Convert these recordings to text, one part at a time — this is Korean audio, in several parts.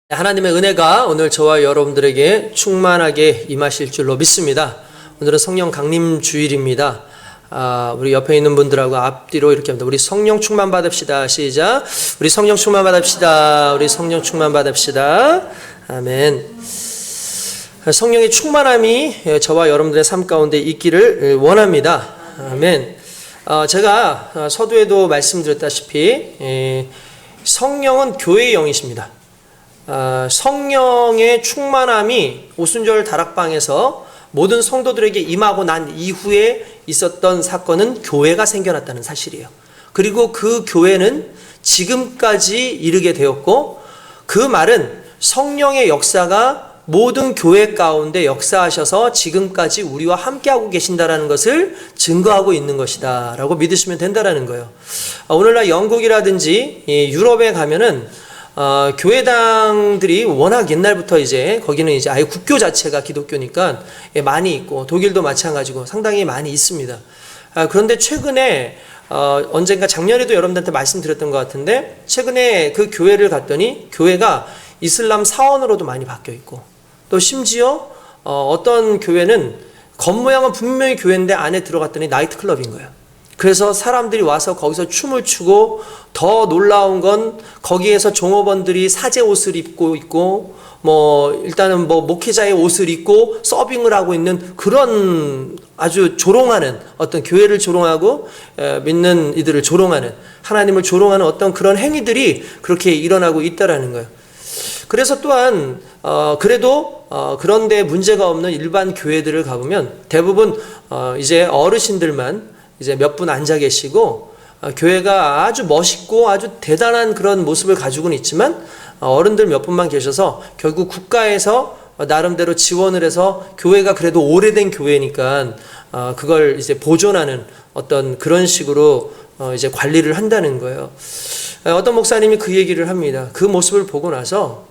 하나님의 은혜가 오늘 저와 여러분들에게 충만하게 임하실 줄로 믿습니다. 오늘은 성령 강림 주일입니다. 우리 옆에 있는 분들하고 앞뒤로 이렇게 합니다. 우리 성령 충만 받읍시다. 시작. 우리 성령 충만 받읍시다. 우리 성령 충만 받읍시다. 아멘. 성령의 충만함이 저와 여러분들의 삶 가운데 있기를 원합니다. 아멘. 제가 서두에도 말씀드렸다시피 성령은 교회의 영이십니다. 성령의 충만함이 오순절 다락방에서 모든 성도들에게 임하고 난 이후에 있었던 사건은 교회가 생겨났다는 사실이에요. 그리고 그 교회는 지금까지 이르게 되었고, 그 말은 성령의 역사가 모든 교회 가운데 역사하셔서 지금까지 우리와 함께하고 계신다라는 것을 증거하고 있는 것이다 라고 믿으시면 된다라는 거예요. 오늘날 영국이라든지 유럽에 가면은 교회당들이 워낙 옛날부터 거기는 아예 국교 자체가 기독교니까 많이 있고, 독일도 마찬가지고 상당히 많이 있습니다. 그런데 최근에 언젠가 작년에도 여러분들한테 말씀드렸던 것 같은데, 최근에 그 교회를 갔더니 교회가 이슬람 사원으로도 많이 바뀌어 있고, 또 심지어 어떤 교회는 겉모양은 분명히 교회인데 안에 들어갔더니 나이트클럽인 거예요. 그래서 사람들이 와서 거기서 춤을 추고, 더 놀라운 건 거기에서 종업원들이 사제 옷을 입고 있고, 일단은 목회자의 옷을 입고 서빙을 하고 있는 그런 아주 조롱하는, 어떤 교회를 조롱하고 믿는 이들을 조롱하는, 하나님을 조롱하는 어떤 그런 행위들이 그렇게 일어나고 있다라는 거예요. 그래서 또한 그런데 문제가 없는 일반 교회들을 가보면 대부분 이제 어르신들만 몇 분 앉아 계시고, 교회가 아주 멋있고 아주 대단한 그런 모습을 가지고는 있지만 어른들 몇 분만 계셔서 결국 국가에서 나름대로 지원을 해서, 교회가 그래도 오래된 교회니까 그걸 보존하는 어떤 그런 식으로 관리를 한다는 거예요. 어떤 목사님이 그 얘기를 합니다. 그 모습을 보고 나서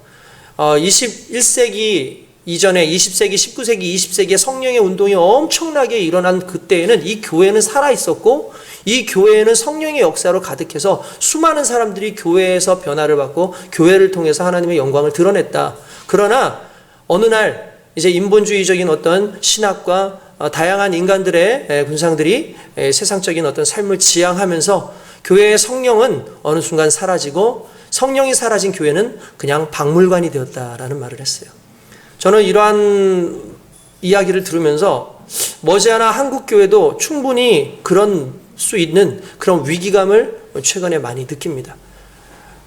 21세기 이전에 20세기, 19세기, 20세기에 성령의 운동이 엄청나게 일어난 그때에는 이 교회는 살아있었고, 이 교회는 성령의 역사로 가득해서 수많은 사람들이 교회에서 변화를 받고 교회를 통해서 하나님의 영광을 드러냈다. 그러나 어느 날 인본주의적인 어떤 신학과 다양한 인간들의 군상들이 세상적인 어떤 삶을 지향하면서 교회의 성령은 어느 순간 사라지고, 성령이 사라진 교회는 그냥 박물관이 되었다라는 말을 했어요. 저는 이러한 이야기를 들으면서 머지않아 한국 교회도 충분히 그런 수 있는 그런 위기감을 최근에 많이 느낍니다.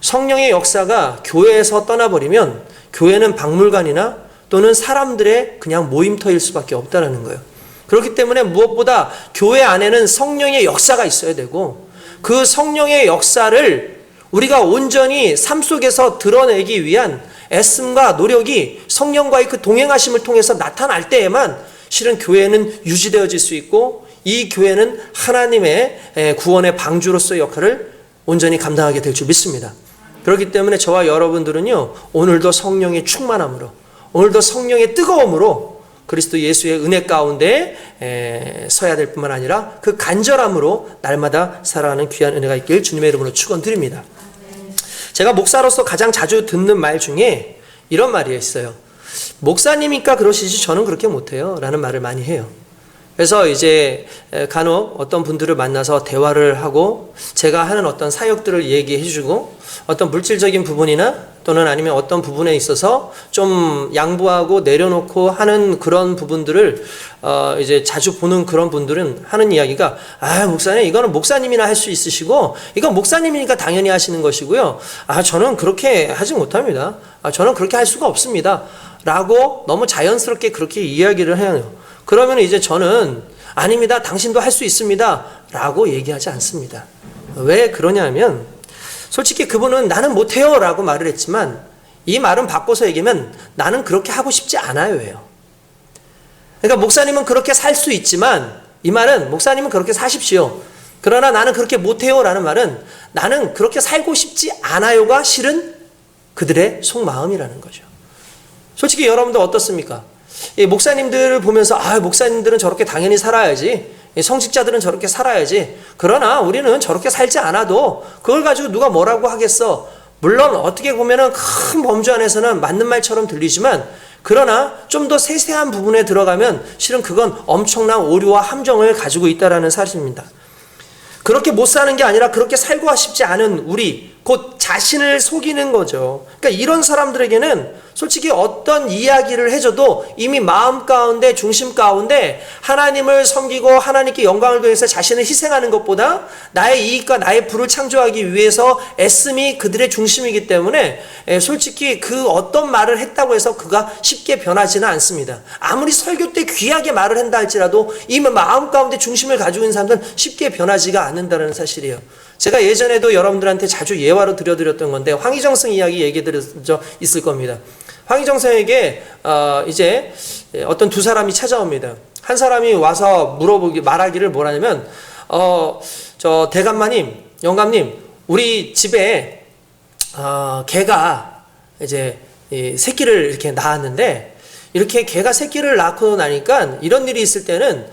성령의 역사가 교회에서 떠나버리면 교회는 박물관이나 또는 사람들의 그냥 모임터일 수밖에 없다는 거예요. 그렇기 때문에 무엇보다 교회 안에는 성령의 역사가 있어야 되고, 그 성령의 역사를 우리가 온전히 삶 속에서 드러내기 위한 애씀과 노력이 성령과의 그 동행하심을 통해서 나타날 때에만 실은 교회는 유지되어질 수 있고, 이 교회는 하나님의 구원의 방주로서의 역할을 온전히 감당하게 될 줄 믿습니다. 그렇기 때문에 저와 여러분들은요, 오늘도 성령의 충만함으로, 오늘도 성령의 뜨거움으로 그리스도 예수의 은혜 가운데 서야 될 뿐만 아니라 그 간절함으로 날마다 살아가는 귀한 은혜가 있길 주님의 이름으로 축원드립니다. 제가 목사로서 가장 자주 듣는 말 중에 이런 말이 있어요. 목사님이니까 그러시지 저는 그렇게 못해요 라는 말을 많이 해요. 그래서 간혹 어떤 분들을 만나서 대화를 하고, 제가 하는 어떤 사역들을 얘기해 주고, 어떤 물질적인 부분이나 또는 아니면 어떤 부분에 있어서 좀 양보하고 내려놓고 하는 그런 부분들을 자주 보는 그런 분들은 하는 이야기가, 목사님 이거는 목사님이나 할 수 있으시고, 이건 목사님이니까 당연히 하시는 것이고요, 저는 그렇게 하지 못합니다, 저는 그렇게 할 수가 없습니다 라고 너무 자연스럽게 그렇게 이야기를 해요. 그러면 저는 아닙니다, 당신도 할 수 있습니다 라고 얘기하지 않습니다. 왜 그러냐면, 솔직히 그분은 나는 못해요 라고 말을 했지만, 이 말은 바꿔서 얘기하면 나는 그렇게 하고 싶지 않아요 예요. 그러니까 목사님은 그렇게 살 수 있지만, 이 말은 목사님은 그렇게 사십시오, 그러나 나는 그렇게 못해요 라는 말은 나는 그렇게 살고 싶지 않아요가 실은 그들의 속마음이라는 거죠. 솔직히 여러분들 어떻습니까? 목사님들을 보면서 목사님들은 저렇게 당연히 살아야지, 성직자들은 저렇게 살아야지, 그러나 우리는 저렇게 살지 않아도 그걸 가지고 누가 뭐라고 하겠어, 물론 어떻게 보면은 큰 범주 안에서는 맞는 말처럼 들리지만, 그러나 좀 더 세세한 부분에 들어가면 실은 그건 엄청난 오류와 함정을 가지고 있다는 사실입니다. 그렇게 못 사는 게 아니라 그렇게 살고 싶지 않은 우리, 곧 자신을 속이는 거죠. 그러니까 이런 사람들에게는 솔직히 어떤 이야기를 해줘도 이미 마음 가운데, 중심 가운데 하나님을 섬기고 하나님께 영광을 위해서 자신을 희생하는 것보다 나의 이익과 나의 부를 창조하기 위해서 애씀이 그들의 중심이기 때문에 솔직히 그 어떤 말을 했다고 해서 그가 쉽게 변하지는 않습니다. 아무리 설교 때 귀하게 말을 한다 할지라도 이미 마음 가운데 중심을 가지고 있는 사람들은 쉽게 변하지가 않는다는 사실이에요. 제가 예전에도 여러분들한테 자주 예화로 들려드렸던 건데, 황희정성 이야기 얘기 들으셨 있을 겁니다. 황희정성에게 이제 어떤 두 사람이 찾아옵니다. 한 사람이 와서 말하기를 뭐라냐면, 저 대감마님, 영감님, 우리 집에 개가 이제 새끼를 이렇게 낳았는데, 이렇게 개가 새끼를 낳고 나니까 이런 일이 있을 때는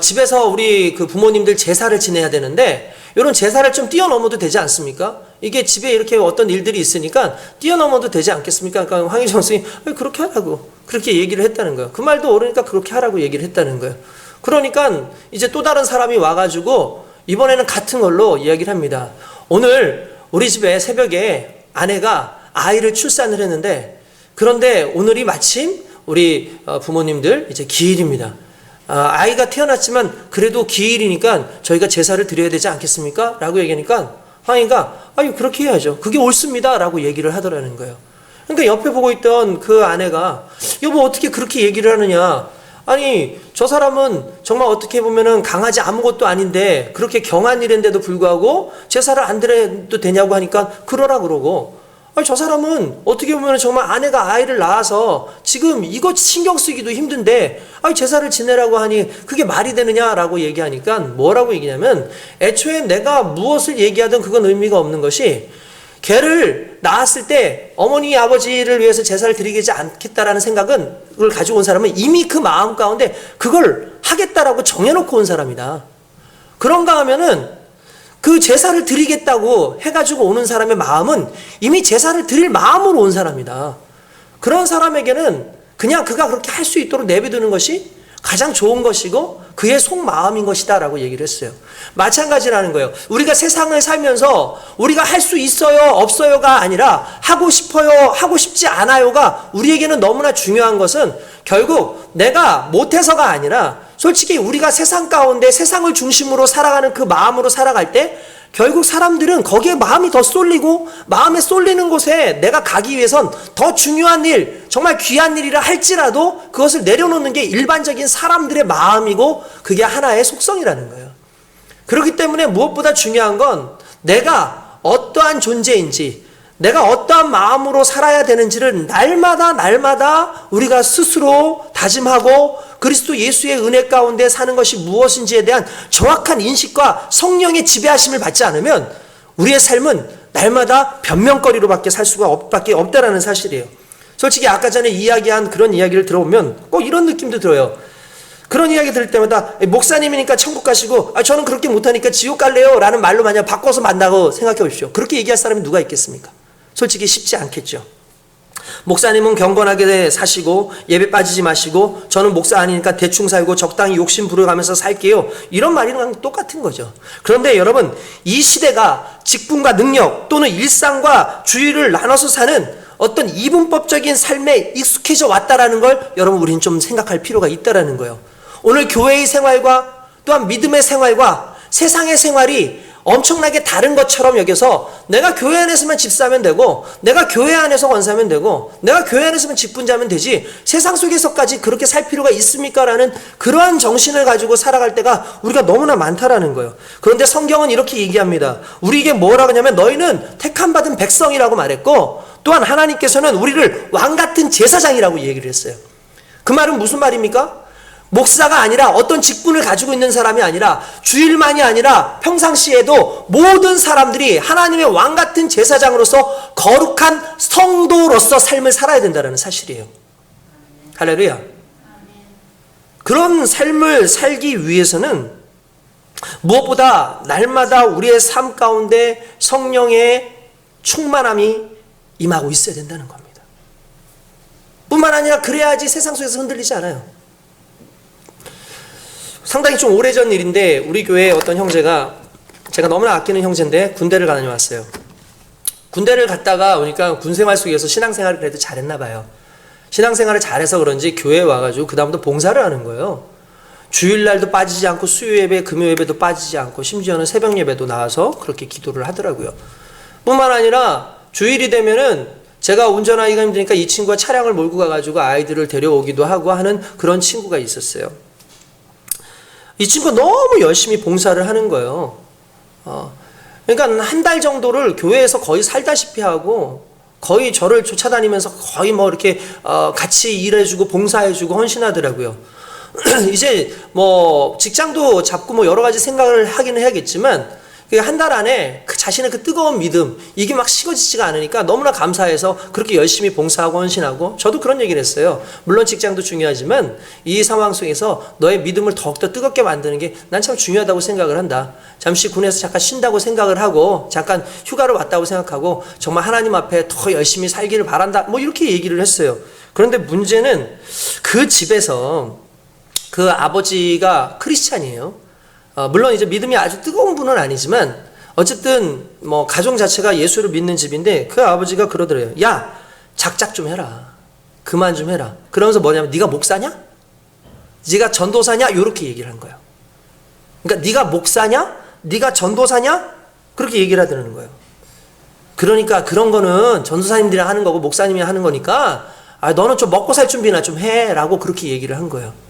집에서 우리 그 부모님들 제사를 지내야 되는데, 이런 제사를 좀 뛰어넘어도 되지 않습니까? 이게 집에 이렇게 어떤 일들이 있으니까 뛰어넘어도 되지 않겠습니까? 그러니까 황희정 선생님이 그렇게 하라고 그렇게 얘기를 했다는 거예요. 그 말도 옳으니까 그렇게 하라고 얘기를 했다는 거예요. 그러니까 이제 또 다른 사람이 와가지고 이번에는 같은 걸로 이야기를 합니다. 오늘 우리 집에 새벽에 아내가 아이를 출산을 했는데, 그런데 오늘이 마침 우리 부모님들 이제 기일입니다. 아이가 태어났지만 그래도 기일이니까 저희가 제사를 드려야 되지 않겠습니까? 라고 얘기하니까 황희가 그렇게 해야죠. 그게 옳습니다. 라고 얘기를 하더라는 거예요. 그러니까 옆에 보고 있던 그 아내가, 여보 어떻게 그렇게 얘기를 하느냐. 아니 저 사람은 정말 어떻게 보면은 강아지 아무것도 아닌데 그렇게 경한 일인데도 불구하고 제사를 안 드려도 되냐고 하니까 그러라 그러고, 저 사람은 어떻게 보면 정말 아내가 아이를 낳아서 지금 이거 신경 쓰기도 힘든데 제사를 지내라고 하니 그게 말이 되느냐라고 얘기하니까 뭐라고 얘기냐면, 애초에 내가 무엇을 얘기하든 그건 의미가 없는 것이, 걔를 낳았을 때 어머니 아버지를 위해서 제사를 드리지 않겠다라는 생각은 그걸 가지고 온 사람은 이미 그 마음 가운데 그걸 하겠다라고 정해놓고 온 사람이다. 그런가 하면은 그 제사를 드리겠다고 해가지고 오는 사람의 마음은 이미 제사를 드릴 마음으로 온 사람이다. 그런 사람에게는 그냥 그가 그렇게 할 수 있도록 내버두는 것이 가장 좋은 것이고 그의 속마음인 것이다 라고 얘기를 했어요. 마찬가지라는 거예요. 우리가 세상을 살면서 우리가 할 수 있어요 없어요가 아니라 하고 싶어요 하고 싶지 않아요가 우리에게는 너무나 중요한 것은, 결국 내가 못해서가 아니라 솔직히 우리가 세상 가운데 세상을 중심으로 살아가는 그 마음으로 살아갈 때 결국 사람들은 거기에 마음이 더 쏠리고, 마음에 쏠리는 곳에 내가 가기 위해선 더 중요한 일, 정말 귀한 일이라 할지라도 그것을 내려놓는 게 일반적인 사람들의 마음이고 그게 하나의 속성이라는 거예요. 그렇기 때문에 무엇보다 중요한 건 내가 어떠한 존재인지, 내가 어떠한 마음으로 살아야 되는지를 날마다 우리가 스스로 다짐하고 그리스도 예수의 은혜 가운데 사는 것이 무엇인지에 대한 정확한 인식과 성령의 지배하심을 받지 않으면 우리의 삶은 날마다 변명거리로밖에 살 수가 없다라는 사실이에요. 솔직히 아까 전에 이야기한 그런 이야기를 들어보면 꼭 이런 느낌도 들어요. 그런 이야기 들을 때마다 목사님이니까 천국 가시고 저는 그렇게 못하니까 지옥 갈래요 라는 말로 만약 바꿔서 만나고 생각해 보십시오. 그렇게 얘기할 사람이 누가 있겠습니까? 솔직히 쉽지 않겠죠. 목사님은 경건하게 사시고 예배 빠지지 마시고 저는 목사 아니니까 대충 살고 적당히 욕심 부려가면서 살게요. 이런 말이랑 똑같은 거죠. 그런데 여러분, 이 시대가 직분과 능력 또는 일상과 주의를 나눠서 사는 어떤 이분법적인 삶에 익숙해져 왔다라는 걸 여러분 우리는 좀 생각할 필요가 있다라는 거예요. 오늘 교회의 생활과 또한 믿음의 생활과 세상의 생활이 엄청나게 다른 것처럼 여겨서 내가 교회 안에서만 집사하면 되고, 내가 교회 안에서 권사하면 되고, 내가 교회 안에서만 직분자면 되지 세상 속에서까지 그렇게 살 필요가 있습니까? 라는 그러한 정신을 가지고 살아갈 때가 우리가 너무나 많다라는 거예요. 그런데 성경은 이렇게 얘기합니다. 우리에게 뭐라고 하냐면 너희는 택함받은 백성이라고 말했고, 또한 하나님께서는 우리를 왕같은 제사장이라고 얘기를 했어요. 그 말은 무슨 말입니까? 목사가 아니라 어떤 직분을 가지고 있는 사람이 아니라 주일만이 아니라 평상시에도 모든 사람들이 하나님의 왕같은 제사장으로서 거룩한 성도로서 삶을 살아야 된다는 사실이에요. 할렐루야. 그런 삶을 살기 위해서는 무엇보다 날마다 우리의 삶 가운데 성령의 충만함이 임하고 있어야 된다는 겁니다. 뿐만 아니라 그래야지 세상 속에서 흔들리지 않아요. 상당히 좀 오래전 일인데 우리 교회에 어떤 형제가, 제가 너무나 아끼는 형제인데 군대를 다녀왔어요. 군대를 갔다가 오니까 군생활 속에서 신앙생활을 그래도 잘했나 봐요. 신앙생활을 잘해서 그런지 교회에 와가지고 그 다음부터 봉사를 하는 거예요. 주일날도 빠지지 않고 수요예배, 금요예배도 빠지지 않고 심지어는 새벽예배도 나와서 그렇게 기도를 하더라고요. 뿐만 아니라 주일이 되면은 제가 운전하기가 힘드니까 이 친구가 차량을 몰고 가가지고 아이들을 데려오기도 하고 하는 그런 친구가 있었어요. 이 친구가 너무 열심히 봉사를 하는 거예요. 그러니까 한 달 정도를 교회에서 거의 살다시피 하고 거의 저를 쫓아다니면서 거의 뭐 이렇게 같이 일해주고 봉사해주고 헌신하더라고요. 이제 뭐 직장도 잡고 뭐 여러 가지 생각을 하기는 해야겠지만 한 달 안에 그 자신의 그 뜨거운 믿음, 이게 막 식어지지가 않으니까 너무나 감사해서 그렇게 열심히 봉사하고 헌신하고, 저도 그런 얘기를 했어요. 물론 직장도 중요하지만 이 상황 속에서 너의 믿음을 더욱더 뜨겁게 만드는 게 난 참 중요하다고 생각을 한다. 잠시 군에서 잠깐 쉰다고 생각을 하고 잠깐 휴가를 왔다고 생각하고 정말 하나님 앞에 더 열심히 살기를 바란다, 뭐 이렇게 얘기를 했어요. 그런데 문제는 그 집에서 그 아버지가 크리스찬이에요. 물론 이제 믿음이 아주 뜨거운 분은 아니지만 어쨌든 뭐 가정 자체가 예수를 믿는 집인데 그 아버지가 그러더래요. 야, 작작 좀 해라. 그만 좀 해라. 그러면서 뭐냐면 네가 목사냐? 네가 전도사냐? 이렇게 얘기를 한 거예요. 그러니까 네가 목사냐? 네가 전도사냐? 그렇게 얘기를 하더라는 거예요. 그러니까 그런 거는 전도사님들이 하는 거고 목사님이 하는 거니까 너는 좀 먹고 살 준비나 좀 해라고 그렇게 얘기를 한 거예요.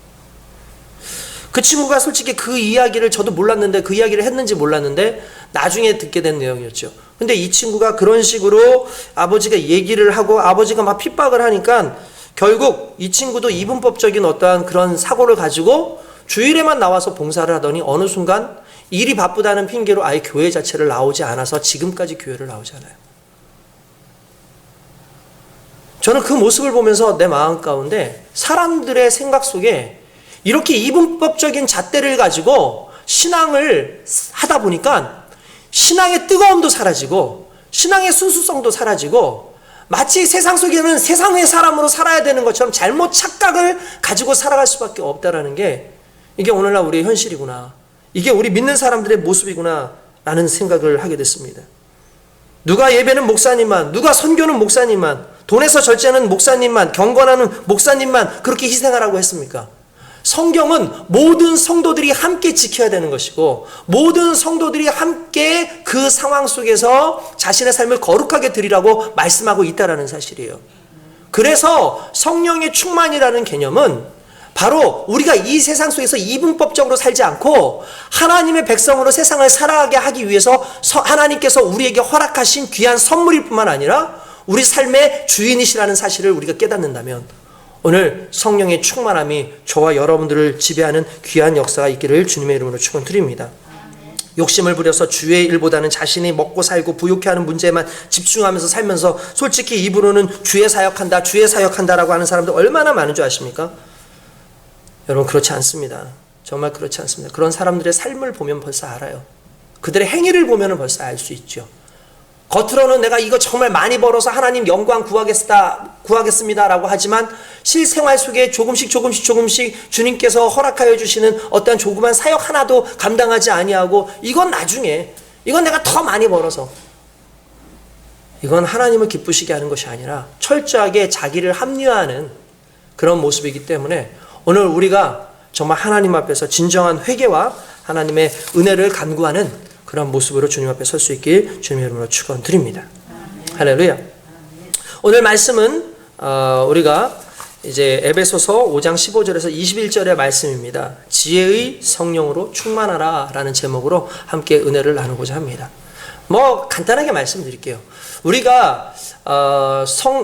그 친구가 솔직히 그 이야기를 저도 몰랐는데, 그 이야기를 했는지 몰랐는데 나중에 듣게 된 내용이었죠. 근데 이 친구가 그런 식으로 아버지가 얘기를 하고 아버지가 막 핍박을 하니까 결국 이 친구도 이분법적인 어떠한 그런 사고를 가지고 주일에만 나와서 봉사를 하더니 어느 순간 일이 바쁘다는 핑계로 아예 교회 자체를 나오지 않아서 지금까지 교회를 나오지 않아요. 저는 그 모습을 보면서 내 마음 가운데 사람들의 생각 속에 이렇게 이분법적인 잣대를 가지고 신앙을 하다 보니까 신앙의 뜨거움도 사라지고 신앙의 순수성도 사라지고 마치 세상 속에는 세상의 사람으로 살아야 되는 것처럼 잘못 착각을 가지고 살아갈 수밖에 없다라는 게, 이게 오늘날 우리의 현실이구나, 이게 우리 믿는 사람들의 모습이구나 라는 생각을 하게 됐습니다. 누가 예배는 목사님만, 누가 선교는 목사님만, 돈에서 절제는 목사님만, 경건하는 목사님만 그렇게 희생하라고 했습니까? 성경은 모든 성도들이 함께 지켜야 되는 것이고 모든 성도들이 함께 그 상황 속에서 자신의 삶을 거룩하게 드리라고 말씀하고 있다는 사실이에요. 그래서 성령의 충만이라는 개념은 바로 우리가 이 세상 속에서 이분법적으로 살지 않고 하나님의 백성으로 세상을 살아가게 하기 위해서 하나님께서 우리에게 허락하신 귀한 선물일 뿐만 아니라 우리 삶의 주인이시라는 사실을 우리가 깨닫는다면 오늘 성령의 충만함이 저와 여러분들을 지배하는 귀한 역사가 있기를 주님의 이름으로 축원드립니다. 욕심을 부려서 주의 일보다는 자신이 먹고 살고 부욕해 하는 문제에만 집중하면서 살면서 솔직히 입으로는 주의 사역한다라고 하는 사람들 얼마나 많은 줄 아십니까? 여러분, 그렇지 않습니다. 정말 그렇지 않습니다. 그런 사람들의 삶을 보면 벌써 알아요. 그들의 행위를 보면 벌써 알 수 있죠. 겉으로는 내가 이거 정말 많이 벌어서 하나님 영광 구하겠습니다라고 하지만 실생활 속에 조금씩 주님께서 허락하여 주시는 어떤 조그만 사역 하나도 감당하지 아니하고 이건 나중에, 이건 내가 더 많이 벌어서, 이건 하나님을 기쁘시게 하는 것이 아니라 철저하게 자기를 합리화하는 그런 모습이기 때문에 오늘 우리가 정말 하나님 앞에서 진정한 회개와 하나님의 은혜를 간구하는 그런 모습으로 주님 앞에 설 수 있길 주님의 이름으로 축원드립니다. 할렐루야. 오늘 말씀은 우리가 이제 에베소서 5장 15절에서 21절의 말씀입니다. 지혜의 성령으로 충만하라 라는 제목으로 함께 은혜를 나누고자 합니다. 뭐 간단하게 말씀드릴게요. 우리가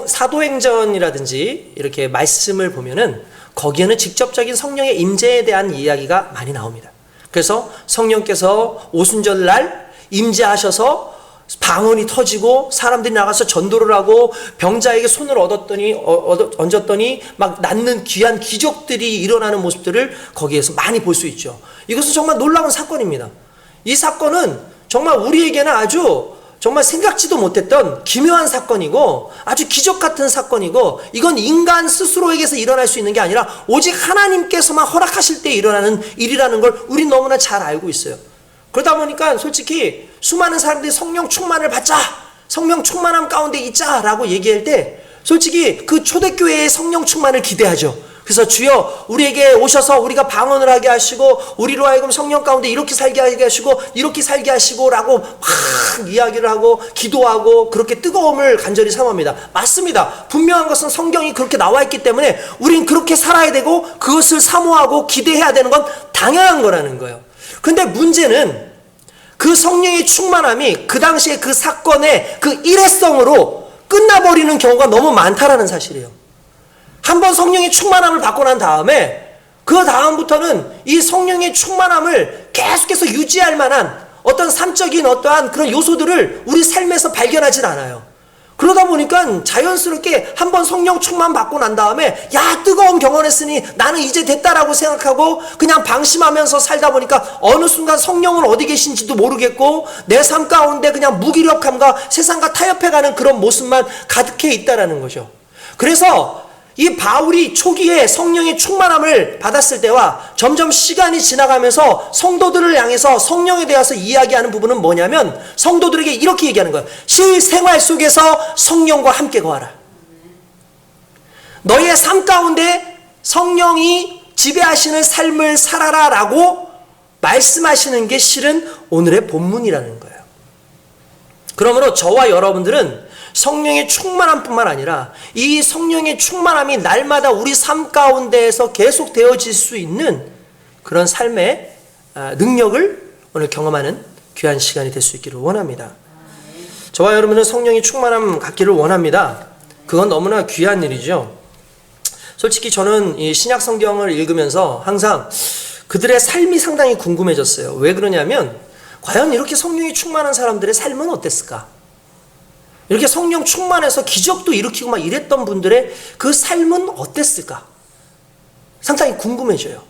사도행전이라든지 이렇게 말씀을 보면은 거기에는 직접적인 성령의 임재에 대한 이야기가 많이 나옵니다. 그래서 성령께서 오순절날 임재하셔서 방언이 터지고 사람들이 나가서 전도를 하고 병자에게 손을 얹었더니 막 낫는 귀한 기적들이 일어나는 모습들을 거기에서 많이 볼 수 있죠. 이것은 정말 놀라운 사건입니다. 이 사건은 정말 우리에게는 아주 정말 생각지도 못했던 기묘한 사건이고 아주 기적 같은 사건이고 이건 인간 스스로에게서 일어날 수 있는 게 아니라 오직 하나님께서만 허락하실 때 일어나는 일이라는 걸 우린 너무나 잘 알고 있어요. 그러다 보니까 솔직히 수많은 사람들이 성령 충만을 받자, 성령 충만함 가운데 있자라고 얘기할 때 솔직히 그 초대교회의 성령 충만을 기대하죠. 그래서 주여 우리에게 오셔서 우리가 방언을 하게 하시고 우리로 하여금 성령 가운데 이렇게 살게 하시고 이렇게 살게 하시고 라고 막 이야기를 하고 기도하고 그렇게 뜨거움을 간절히 삼합니다. 맞습니다. 분명한 것은 성경이 그렇게 나와 있기 때문에 우린 그렇게 살아야 되고 그것을 사모하고 기대해야 되는 건 당연한 거라는 거예요. 근데 문제는 그 성령의 충만함이 그 당시에 그 사건의 그 일회성으로 끝나버리는 경우가 너무 많다라는 사실이에요. 한번 성령의 충만함을 받고 난 다음에 그 다음부터는 이 성령의 충만함을 계속해서 유지할 만한 어떤 삶적인 어떠한 그런 요소들을 우리 삶에서 발견하진 않아요. 그러다 보니까 자연스럽게 한번 성령 충만 받고 난 다음에 야 뜨거운 경험했으니 나는 이제 됐다라고 생각하고 그냥 방심하면서 살다 보니까 어느 순간 성령은 어디 계신지도 모르겠고 내 삶 가운데 그냥 무기력함과 세상과 타협해가는 그런 모습만 가득해 있다라는 거죠. 그래서 이 바울이 초기에 성령의 충만함을 받았을 때와 점점 시간이 지나가면서 성도들을 향해서 성령에 대해서 이야기하는 부분은 뭐냐면 성도들에게 이렇게 얘기하는 거예요. 실생활 속에서 성령과 함께 거하라. 너의 삶 가운데 성령이 지배하시는 삶을 살아라 라고 말씀하시는 게 실은 오늘의 본문이라는 거예요. 그러므로 저와 여러분들은 성령의 충만함뿐만 아니라 이 성령의 충만함이 날마다 우리 삶 가운데에서 계속 되어질 수 있는 그런 삶의 능력을 오늘 경험하는 귀한 시간이 될 수 있기를 원합니다. 저와 여러분은 성령의 충만함 갖기를 원합니다. 그건 너무나 귀한 일이죠. 솔직히 저는 이 신약 성경을 읽으면서 항상 그들의 삶이 상당히 궁금해졌어요. 왜 그러냐면 과연 이렇게 성령이 충만한 사람들의 삶은 어땠을까? 이렇게 성령 충만해서 기적도 일으키고 막 이랬던 분들의 그 삶은 어땠을까? 상당히 궁금해져요.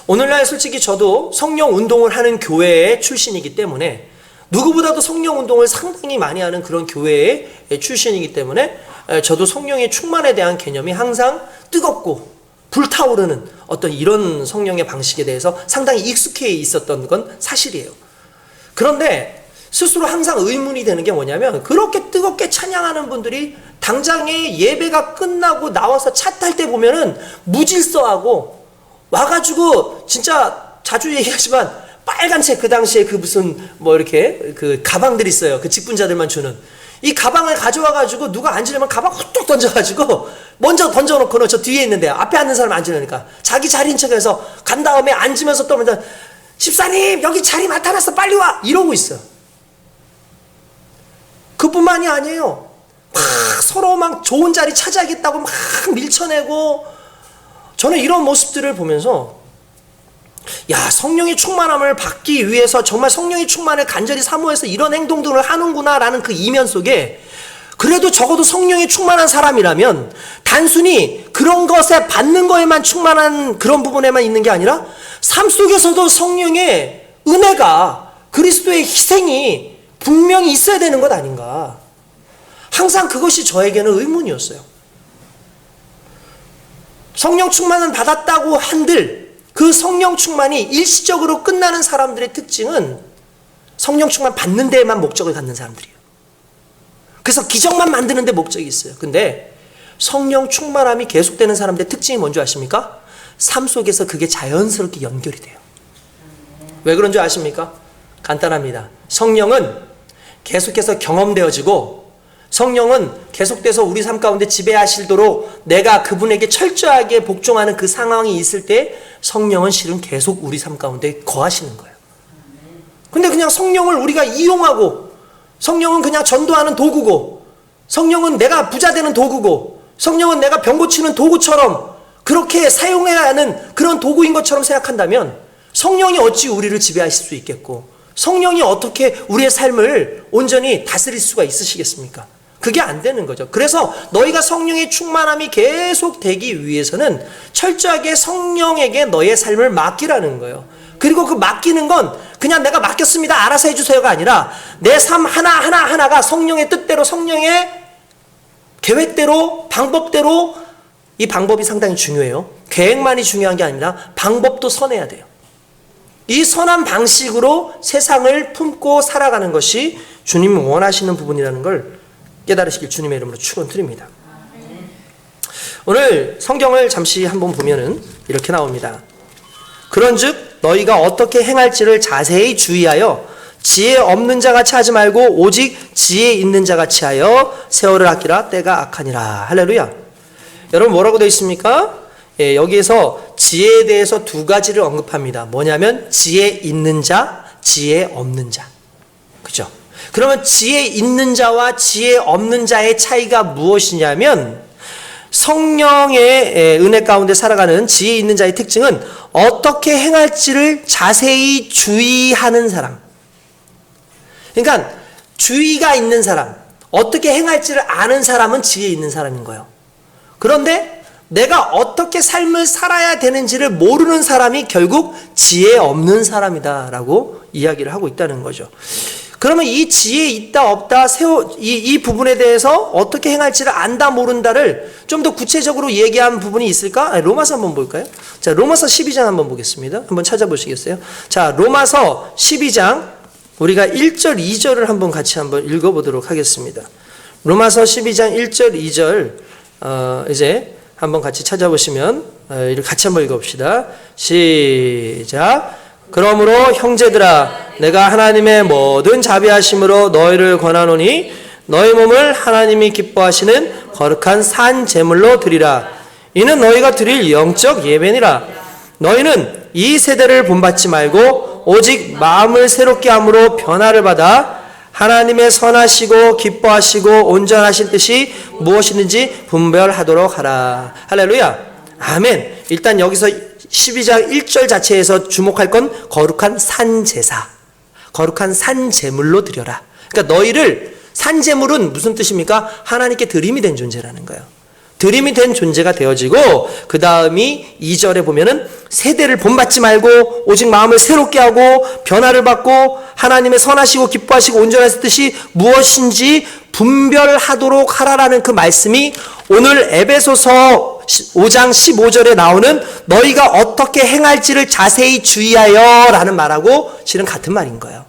오늘날 솔직히 저도 성령 운동을 하는 교회의 출신이기 때문에 누구보다도 성령 운동을 상당히 많이 하는 그런 교회의 출신이기 때문에 저도 성령의 충만에 대한 개념이 항상 뜨겁고 불타오르는 어떤 이런 성령의 방식에 대해서 상당히 익숙해 있었던 건 사실이에요. 그런데 스스로 항상 의문이 되는 게 뭐냐면 그렇게 뜨겁게 찬양하는 분들이 당장에 예배가 끝나고 나와서 차 탈 때 보면은 무질서하고 와가지고 진짜 자주 얘기하지만 빨간색 그 당시에 그 무슨 뭐 이렇게 그 가방들이 있어요. 그 직분자들만 주는 이 가방을 가져와가지고 누가 앉으려면 가방 훅뚝 던져가지고 먼저 던져놓고는 저 뒤에 있는데 앞에 앉는 사람 앉으려니까 자기 자리인 척해서 간 다음에 앉으면서 또 먼저 집사님 여기 자리 나타났어 빨리 와 이러고 있어. 그뿐만이 아니에요. 막 서로 막 좋은 자리 차지하겠다고 막 밀쳐내고 저는 이런 모습들을 보면서 야 성령의 충만함을 받기 위해서 정말 성령의 충만을 간절히 사모해서 이런 행동들을 하는구나 라는 그 이면 속에 그래도 적어도 성령의 충만한 사람이라면 단순히 그런 것에 받는 거에만 충만한 그런 부분에만 있는 게 아니라 삶 속에서도 성령의 은혜가 그리스도의 희생이 분명히 있어야 되는 것 아닌가. 항상 그것이 저에게는 의문이었어요. 성령 충만은 받았다고 한들 그 성령 충만이 일시적으로 끝나는 사람들의 특징은 성령 충만 받는 데에만 목적을 갖는 사람들이에요. 그래서 기적만 만드는 데 목적이 있어요. 근데 성령 충만함이 계속되는 사람들의 특징이 뭔지 아십니까? 삶 속에서 그게 자연스럽게 연결이 돼요. 왜 그런 줄 아십니까? 간단합니다. 성령은 계속해서 경험되어지고 성령은 계속돼서 우리 삶 가운데 지배하시도록 내가 그분에게 철저하게 복종하는 그 상황이 있을 때 성령은 실은 계속 우리 삶 가운데 거하시는 거예요. 근데 그냥 성령을 우리가 이용하고 성령은 그냥 전도하는 도구고 성령은 내가 부자 되는 도구고 성령은 내가 병 고치는 도구처럼 그렇게 사용해야 하는 그런 도구인 것처럼 생각한다면 성령이 어찌 우리를 지배하실 수 있겠고 성령이 어떻게 우리의 삶을 온전히 다스릴 수가 있으시겠습니까? 그게 안 되는 거죠. 그래서 너희가 성령의 충만함이 계속 되기 위해서는 철저하게 성령에게 너의 삶을 맡기라는 거예요. 그리고 그 맡기는 건 그냥 내가 맡겼습니다, 알아서 해주세요가 아니라 내 삶 하나하나가 성령의 뜻대로, 성령의 계획대로, 방법대로. 이 방법이 상당히 중요해요. 계획만이 중요한 게 아니라 방법도 선해야 돼요. 이 선한 방식으로 세상을 품고 살아가는 것이 주님이 원하시는 부분이라는 걸 깨달으시길 주님의 이름으로 축원드립니다. 오늘 성경을 잠시 한번 보면은 이렇게 나옵니다. 그런즉 너희가 어떻게 행할지를 자세히 주의하여 지혜 없는 자같이 하지 말고 오직 지혜 있는 자같이 하여 세월을 아끼라. 때가 악하니라. 할렐루야. 여러분 뭐라고 되어 있습니까? 예, 여기에서 지혜에 대해서 두 가지를 언급합니다. 뭐냐면 지혜 있는 자, 지혜 없는 자. 그죠? 그러면 지혜 있는 자와 지혜 없는 자의 차이가 무엇이냐면 성령의 은혜 가운데 살아가는 지혜 있는 자의 특징은 어떻게 행할지를 자세히 주의하는 사람. 그러니까 주의가 있는 사람, 어떻게 행할지를 아는 사람은 지혜 있는 사람인 거예요. 그런데 내가 어떻게 삶을 살아야 되는지를 모르는 사람이 결국 지혜 없는 사람이다라고 이야기를 하고 있다는 거죠. 그러면 이 지혜 있다 없다 이 부분에 대해서 어떻게 행할지를 안다 모른다를 좀 더 구체적으로 얘기한 부분이 있을까? 로마서 한번 볼까요? 자, 로마서 12장 한번 보겠습니다. 한번 찾아보시겠어요? 자, 로마서 12장 우리가 1절 2절을 한번 같이 한번 읽어보도록 하겠습니다. 로마서 12장 1절 2절 이제 한번 같이 찾아보시면 이렇게 같이 한번 읽어봅시다. 시작. 그러므로 형제들아 내가 하나님의 모든 자비하심으로 너희를 권하노니 너희 몸을 하나님이 기뻐하시는 거룩한 산 제물로 드리라. 이는 너희가 드릴 영적 예배니라. 너희는 이 세대를 본받지 말고 오직 마음을 새롭게 함으로 변화를 받아 하나님의 선하시고 기뻐하시고 온전하신 뜻이 무엇이든지 분별하도록 하라. 할렐루야. 아멘. 일단 여기서 12장 1절 자체에서 주목할 건 거룩한 산제사, 거룩한 산제물로 드려라. 그러니까 너희를, 산제물은 무슨 뜻입니까? 하나님께 드림이 된 존재라는 거예요. 드림이 된 존재가 되어지고 그 다음이 2절에 보면은 세대를 본받지 말고 오직 마음을 새롭게 하고 변화를 받고 하나님의 선하시고 기뻐하시고 온전하신 뜻이 무엇인지 분별하도록 하라라는 그 말씀이 오늘 에베소서 5장 15절에 나오는 너희가 어떻게 행할지를 자세히 주의하여 라는 말하고 실은 같은 말인 거예요.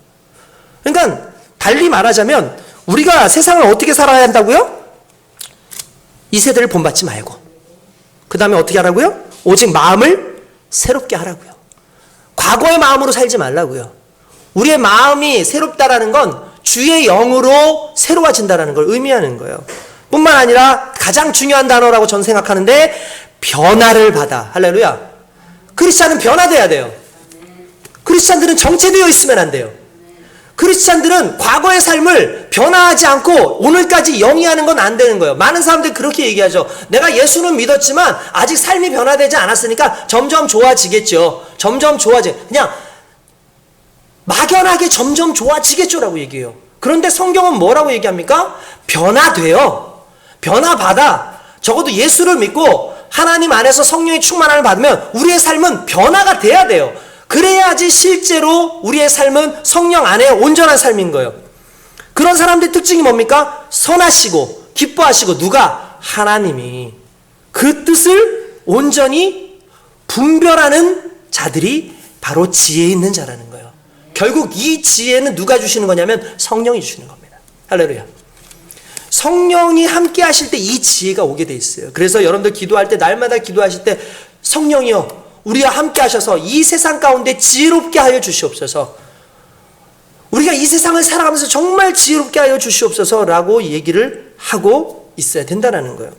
그러니까 달리 말하자면 우리가 세상을 어떻게 살아야 한다고요? 이 세대를 본받지 말고 그 다음에 어떻게 하라고요? 오직 마음을 새롭게 하라고요. 과거의 마음으로 살지 말라고요. 우리의 마음이 새롭다라는 건 주의 영으로 새로워진다라는 걸 의미하는 거예요. 뿐만 아니라 가장 중요한 단어라고 저는 생각하는데 변화를 받아. 할렐루야. 크리스찬은 변화돼야 돼요. 크리스찬들은 정체되어 있으면 안 돼요. 크리스찬들은 과거의 삶을 변화하지 않고 오늘까지 영위하는 건 안 되는 거예요. 많은 사람들이 그렇게 얘기하죠. 내가 예수는 믿었지만 아직 삶이 변화되지 않았으니까 점점 좋아지겠죠. 점점 좋아져. 그냥 막연하게 점점 좋아지겠죠라고 얘기해요. 그런데 성경은 뭐라고 얘기합니까? 변화돼요. 변화받아. 적어도 예수를 믿고 하나님 안에서 성령의 충만함을 받으면 우리의 삶은 변화가 돼야 돼요. 그래야지 실제로 우리의 삶은 성령 안에 온전한 삶인 거예요. 그런 사람들의 특징이 뭡니까? 선하시고 기뻐하시고 누가? 하나님이 그 뜻을 온전히 분별하는 자들이 바로 지혜 있는 자라는 거예요. 결국 이 지혜는 누가 주시는 거냐면 성령이 주시는 겁니다. 할렐루야. 성령이 함께 하실 때 이 지혜가 오게 돼 있어요. 그래서 여러분들 기도할 때 날마다 기도하실 때 성령이여 우리와 함께 하셔서 이 세상 가운데 지혜롭게 하여 주시옵소서. 우리가 이 세상을 살아가면서 정말 지혜롭게 하여 주시옵소서라고 얘기를 하고 있어야 된다는 거예요.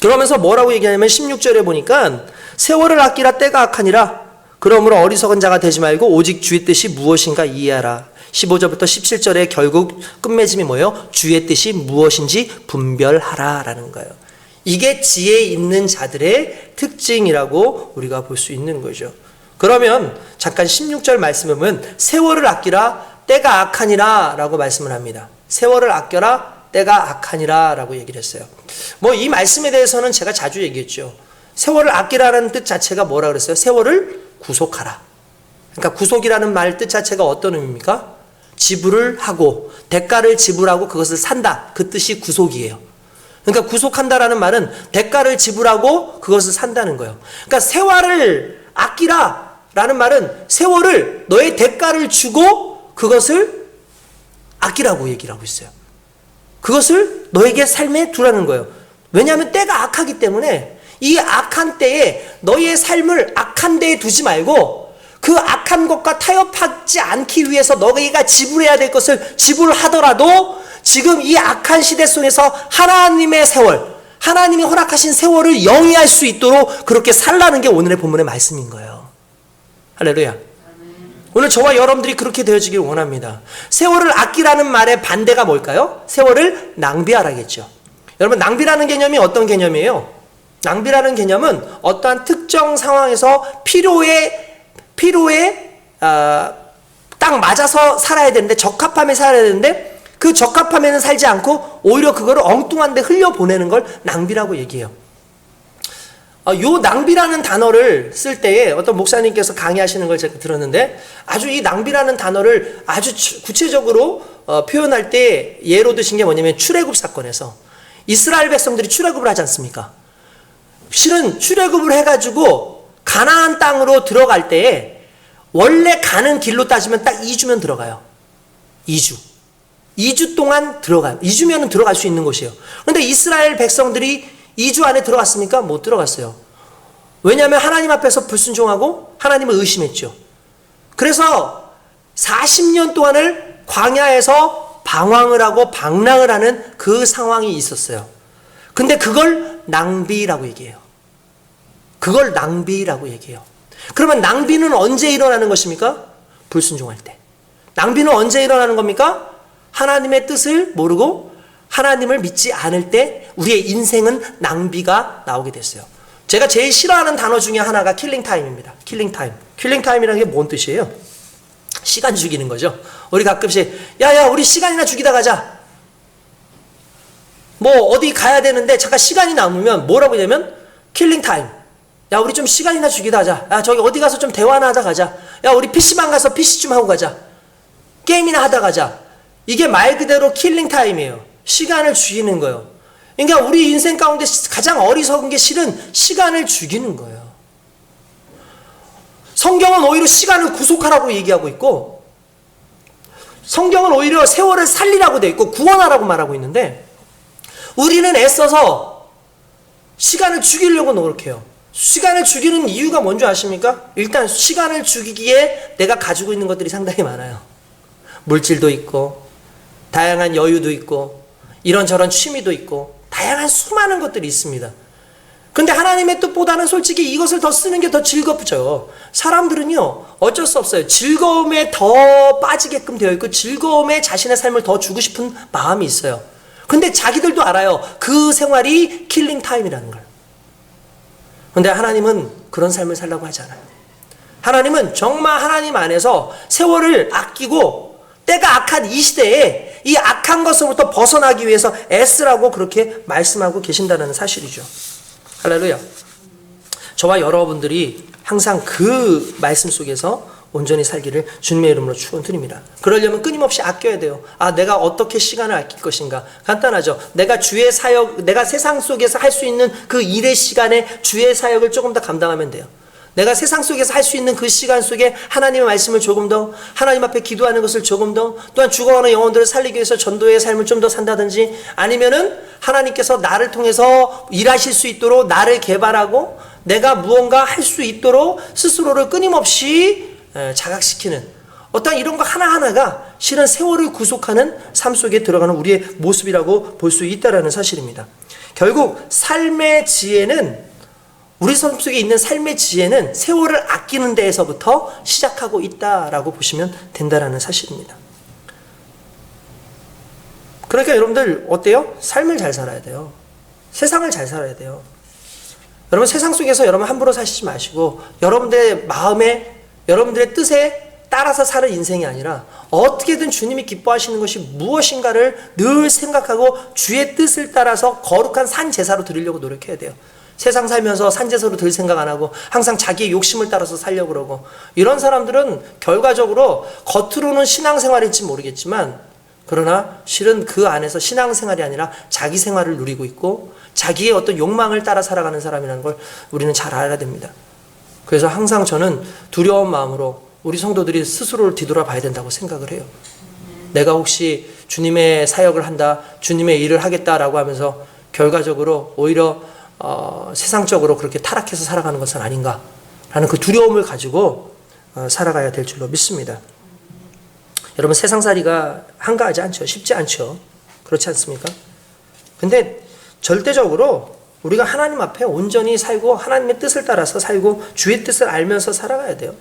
그러면서 뭐라고 얘기하냐면 16절에 보니까 세월을 아끼라. 때가 악하니라. 그러므로 어리석은 자가 되지 말고 오직 주의 뜻이 무엇인가 이해하라. 15절부터 17절에 결국 끝맺음이 뭐예요? 주의 뜻이 무엇인지 분별하라 라는 거예요. 이게 지혜 있는 자들의 특징이라고 우리가 볼 수 있는 거죠. 그러면 잠깐 16절 말씀을 보면 세월을 아끼라. 때가 악하니라 라고 말씀을 합니다. 세월을 아껴라. 때가 악하니라 라고 얘기를 했어요. 뭐 이 말씀에 대해서는 제가 자주 얘기했죠. 세월을 아끼라는 뜻 자체가 뭐라 그랬어요? 세월을 구속하라. 그러니까 구속이라는 말 뜻 자체가 어떤 의미입니까? 지불을 하고 대가를 지불하고 그것을 산다. 그 뜻이 구속이에요. 그러니까 구속한다라는 말은 대가를 지불하고 그것을 산다는 거예요. 그러니까 세월을 아끼라 라는 말은 세월을 너의 대가를 주고 그것을 아끼라고 얘기를 하고 있어요. 그것을 너에게 삶에 두라는 거예요. 왜냐하면 때가 악하기 때문에 이 악한 때에 너의 삶을 악한 데에 두지 말고 그 악한 것과 타협하지 않기 위해서 너희가 지불해야 될 것을 지불하더라도 지금 이 악한 시대 속에서 하나님의 세월, 하나님이 허락하신 세월을 영위할 수 있도록 그렇게 살라는 게 오늘의 본문의 말씀인 거예요. 할렐루야. 오늘 저와 여러분들이 그렇게 되어지길 원합니다. 세월을 아끼라는 말의 반대가 뭘까요? 세월을 낭비하라겠죠. 여러분, 낭비라는 개념이 어떤 개념이에요? 낭비라는 개념은 어떠한 특정 상황에서 필요에 딱 맞아서 살아야 되는데, 적합함에 살아야 되는데 그 적합함에는 살지 않고 오히려 그거를 엉뚱한 데 흘려보내는 걸 낭비라고 얘기해요. 요 낭비라는 단어를 쓸 때에 어떤 목사님께서 강의하시는 걸 제가 들었는데, 아주 이 낭비라는 단어를 아주 구체적으로 표현할 때 예로 드신 게 뭐냐면 출애굽 사건에서 이스라엘 백성들이 출애굽을 하지 않습니까? 실은 출애굽을 해가지고 가나안 땅으로 들어갈 때에 원래 가는 길로 따지면 딱 2주면 들어가요. 2주 동안 들어가요. 2주면 들어갈 수 있는 곳이에요. 그런데 이스라엘 백성들이 2주 안에 들어갔습니까? 못 들어갔어요. 왜냐하면 하나님 앞에서 불순종하고 하나님을 의심했죠. 그래서 40년 동안을 광야에서 방황을 하고 방랑을 하는 그 상황이 있었어요. 근데 그걸 낭비라고 얘기해요. 그걸 낭비라고 얘기해요. 그러면 낭비는 언제 일어나는 것입니까? 불순종할 때. 낭비는 언제 일어나는 겁니까? 하나님의 뜻을 모르고 하나님을 믿지 않을 때 우리의 인생은 낭비가 나오게 됐어요. 제가 제일 싫어하는 단어 중에 하나가 킬링타임입니다. 킬링타임. 킬링타임이라는 게 뭔 뜻이에요? 시간 죽이는 거죠. 우리 가끔씩 야야 우리 시간이나 죽이다 가자. 뭐 어디 가야 되는데 잠깐 시간이 남으면 뭐라고 하냐면 킬링타임. 야 우리 좀 시간이나 죽이다 하자. 야 저기 어디 가서 좀 대화나 하다 가자. 야 우리 PC방 가서 PC 좀 하고 가자. 게임이나 하다 가자. 이게 말 그대로 킬링타임이에요. 시간을 죽이는 거예요. 그러니까 우리 인생 가운데 가장 어리석은 게 실은 시간을 죽이는 거예요. 성경은 오히려 시간을 구속하라고 얘기하고 있고, 성경은 오히려 세월을 살리라고 돼 있고 구원하라고 말하고 있는데, 우리는 애써서 시간을 죽이려고 노력해요. 시간을 죽이는 이유가 뭔지 아십니까? 일단 시간을 죽이기에 내가 가지고 있는 것들이 상당히 많아요. 물질도 있고 다양한 여유도 있고 이런저런 취미도 있고 다양한 수많은 것들이 있습니다. 근데 하나님의 뜻보다는 솔직히 이것을 더 쓰는 게 더 즐겁죠. 사람들은요 어쩔 수 없어요. 즐거움에 더 빠지게끔 되어 있고 즐거움에 자신의 삶을 더 주고 싶은 마음이 있어요. 근데 자기들도 알아요. 그 생활이 킬링 타임이라는 걸. 근데 하나님은 그런 삶을 살라고 하지 않아요. 하나님은 정말 하나님 안에서 세월을 아끼고 때가 악한 이 시대에 이 악한 것으로부터 벗어나기 위해서 애쓰라고 그렇게 말씀하고 계신다는 사실이죠. 할렐루야. 저와 여러분들이 항상 그 말씀 속에서 온전히 살기를 주님의 이름으로 축원드립니다. 그러려면 끊임없이 아껴야 돼요. 내가 어떻게 시간을 아낄 것인가? 간단하죠. 내가 주의 사역, 내가 세상 속에서 할 수 있는 그 일의 시간에 주의 사역을 조금 더 감당하면 돼요. 내가 세상 속에서 할 수 있는 그 시간 속에 하나님의 말씀을 조금 더, 하나님 앞에 기도하는 것을 조금 더, 또한 죽어가는 영혼들을 살리기 위해서 전도의 삶을 좀 더 산다든지, 아니면은 하나님께서 나를 통해서 일하실 수 있도록 나를 개발하고 내가 무언가 할 수 있도록 스스로를 끊임없이 자각시키는 어떤 이런 거 하나하나가 실은 세월을 구속하는 삶 속에 들어가는 우리의 모습이라고 볼 수 있다는 사실입니다. 결국 삶의 지혜는, 우리 삶 속에 있는 삶의 지혜는 세월을 아끼는 데에서부터 시작하고 있다라고 보시면 된다는 사실입니다. 그러니까 여러분들 어때요? 삶을 잘 살아야 돼요. 세상을 잘 살아야 돼요. 여러분 세상 속에서 여러분 함부로 사시지 마시고 여러분들의 마음에, 여러분들의 뜻에 따라서 사는 인생이 아니라 어떻게든 주님이 기뻐하시는 것이 무엇인가를 늘 생각하고 주의 뜻을 따라서 거룩한 산 제사로 드리려고 노력해야 돼요. 세상 살면서 산재서로 들 생각 안 하고 항상 자기의 욕심을 따라서 살려고 그러고, 이런 사람들은 결과적으로 겉으로는 신앙생활일지 모르겠지만 그러나 실은 그 안에서 신앙생활이 아니라 자기 생활을 누리고 있고 자기의 어떤 욕망을 따라 살아가는 사람이라는 걸 우리는 잘 알아야 됩니다. 그래서 항상 저는 두려운 마음으로 우리 성도들이 스스로를 뒤돌아봐야 된다고 생각을 해요. 내가 혹시 주님의 사역을 한다, 주님의 일을 하겠다라고 하면서 결과적으로 오히려 세상적으로 그렇게 타락해서 살아가는 것은 아닌가라는 그 두려움을 가지고 살아가야 될 줄로 믿습니다. 여러분, 세상살이가 한가하지 않죠. 쉽지 않죠. 그렇지 않습니까? 근데 절대적으로 우리가 하나님 앞에 온전히 살고 하나님의 뜻을 따라서 살고 주의 뜻을 알면서 살아가야 돼요.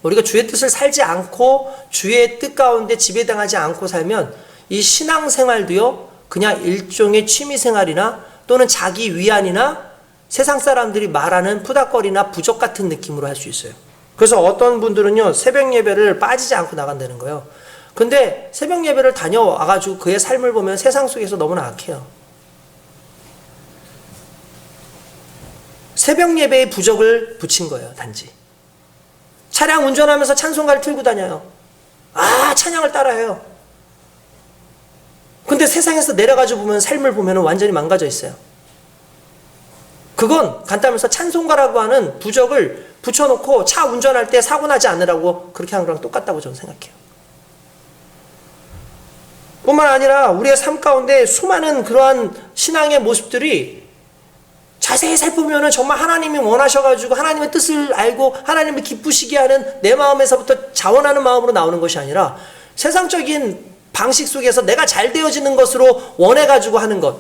우리가 주의 뜻을 살지 않고 주의 뜻 가운데 지배당하지 않고 살면 이 신앙생활도요, 그냥 일종의 취미생활이나 또는 자기 위안이나 세상 사람들이 말하는 푸닥거리나 부족 같은 느낌으로 할 수 있어요. 그래서 어떤 분들은요, 새벽 예배를 빠지지 않고 나간다는 거예요. 근데 새벽 예배를 다녀와가지고 그의 삶을 보면 세상 속에서 너무나 악해요. 새벽 예배의 부적을 붙인 거예요, 단지. 차량 운전하면서 찬송가를 틀고 다녀요. 찬양을 따라해요. 근데 세상에서 내려가지고 보면 삶을 보면 완전히 망가져 있어요. 그건 간단해서 찬송가라고 하는 부적을 붙여놓고 차 운전할 때 사고 나지 않으라고 그렇게 하는 거랑 똑같다고 저는 생각해요. 뿐만 아니라 우리의 삶 가운데 수많은 그러한 신앙의 모습들이 자세히 살펴보면 정말 하나님이 원하셔가지고 하나님의 뜻을 알고 하나님을 기쁘시게 하는 내 마음에서부터 자원하는 마음으로 나오는 것이 아니라 세상적인 방식 속에서 내가 잘 되어지는 것으로 원해가지고 하는 것,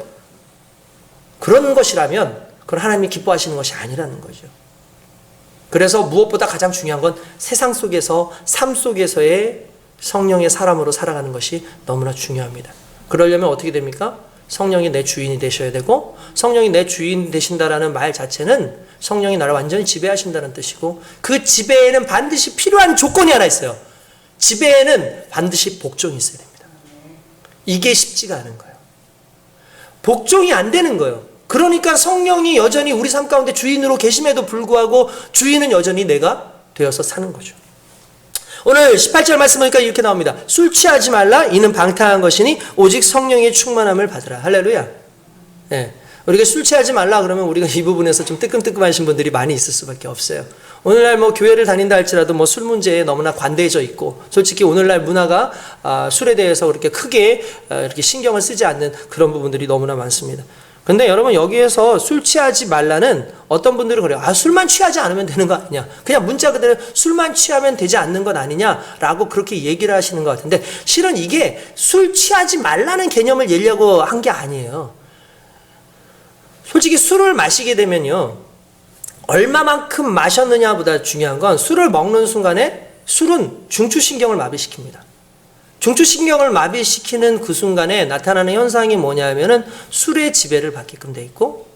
그런 것이라면 그건 하나님이 기뻐하시는 것이 아니라는 거죠. 그래서 무엇보다 가장 중요한 건 세상 속에서, 삶 속에서의 성령의 사람으로 살아가는 것이 너무나 중요합니다. 그러려면 어떻게 됩니까? 성령이 내 주인이 되셔야 되고, 성령이 내 주인 되신다라는 말 자체는 성령이 나를 완전히 지배하신다는 뜻이고, 그 지배에는 반드시 필요한 조건이 하나 있어요. 지배에는 반드시 복종이 있어야 됩니다. 이게 쉽지가 않은 거예요. 복종이 안 되는 거예요. 그러니까 성령이 여전히 우리 삶 가운데 주인으로 계심에도 불구하고 주인은 여전히 내가 되어서 사는 거죠. 오늘 18절 말씀 보니까 이렇게 나옵니다. 술 취하지 말라, 이는 방탕한 것이니 오직 성령의 충만함을 받으라. 할렐루야. 네. 우리가 술 취하지 말라 그러면 우리가 이 부분에서 좀 뜨끔뜨끔하신 분들이 많이 있을 수밖에 없어요. 오늘날 교회를 다닌다 할지라도 술 문제에 너무나 관대해져 있고, 솔직히 오늘날 문화가 술에 대해서 그렇게 크게 이렇게 신경을 쓰지 않는 그런 부분들이 너무나 많습니다. 근데 여러분, 여기에서 술 취하지 말라는, 어떤 분들은 그래요. 술만 취하지 않으면 되는 거 아니냐. 그냥 문자 그대로 술만 취하면 되지 않는 것 아니냐라고 그렇게 얘기를 하시는 것 같은데, 실은 이게 술 취하지 말라는 개념을 얘기하려고 한 게 아니에요. 솔직히 술을 마시게 되면요, 얼마만큼 마셨느냐보다 중요한 건 술을 먹는 순간에 술은 중추신경을 마비시킵니다. 중추신경을 마비시키는 그 순간에 나타나는 현상이 뭐냐면은 술의 지배를 받게끔 돼 있고,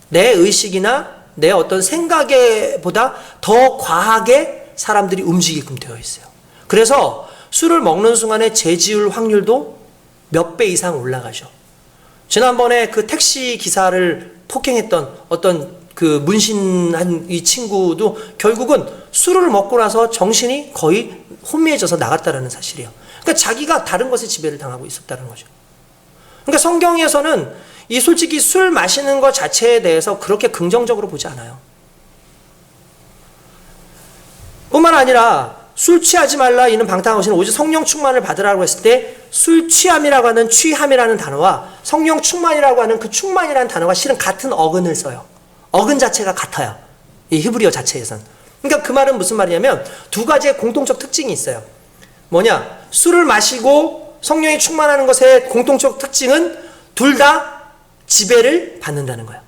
내 의식이나 내 어떤 생각보다 더 과하게 사람들이 움직이게끔 되어 있어요. 그래서 술을 먹는 순간에 죄 지을 확률도 몇 배 이상 올라가죠. 지난번에 그 택시 기사를 폭행했던 어떤 그 문신한 이 친구도 결국은 술을 먹고 나서 정신이 거의 혼미해져서 나갔다라는 사실이에요. 그러니까 자기가 다른 것에 지배를 당하고 있었다는 거죠. 그러니까 성경에서는 이 솔직히 술 마시는 것 자체에 대해서 그렇게 긍정적으로 보지 않아요. 뿐만 아니라 술 취하지 말라, 이는 방탕한 것이니 오직 성령 충만을 받으라고 했을 때, 술 취함이라고 하는 취함이라는 단어와 성령 충만이라고 하는 그 충만이라는 단어가 실은 같은 어근을 써요. 어근 자체가 같아요. 이 히브리어 자체에선. 그러니까 그 말은 무슨 말이냐면 두 가지의 공통적 특징이 있어요. 뭐냐? 술을 마시고 성령이 충만하는 것의 공통적 특징은 둘 다 지배를 받는다는 거예요.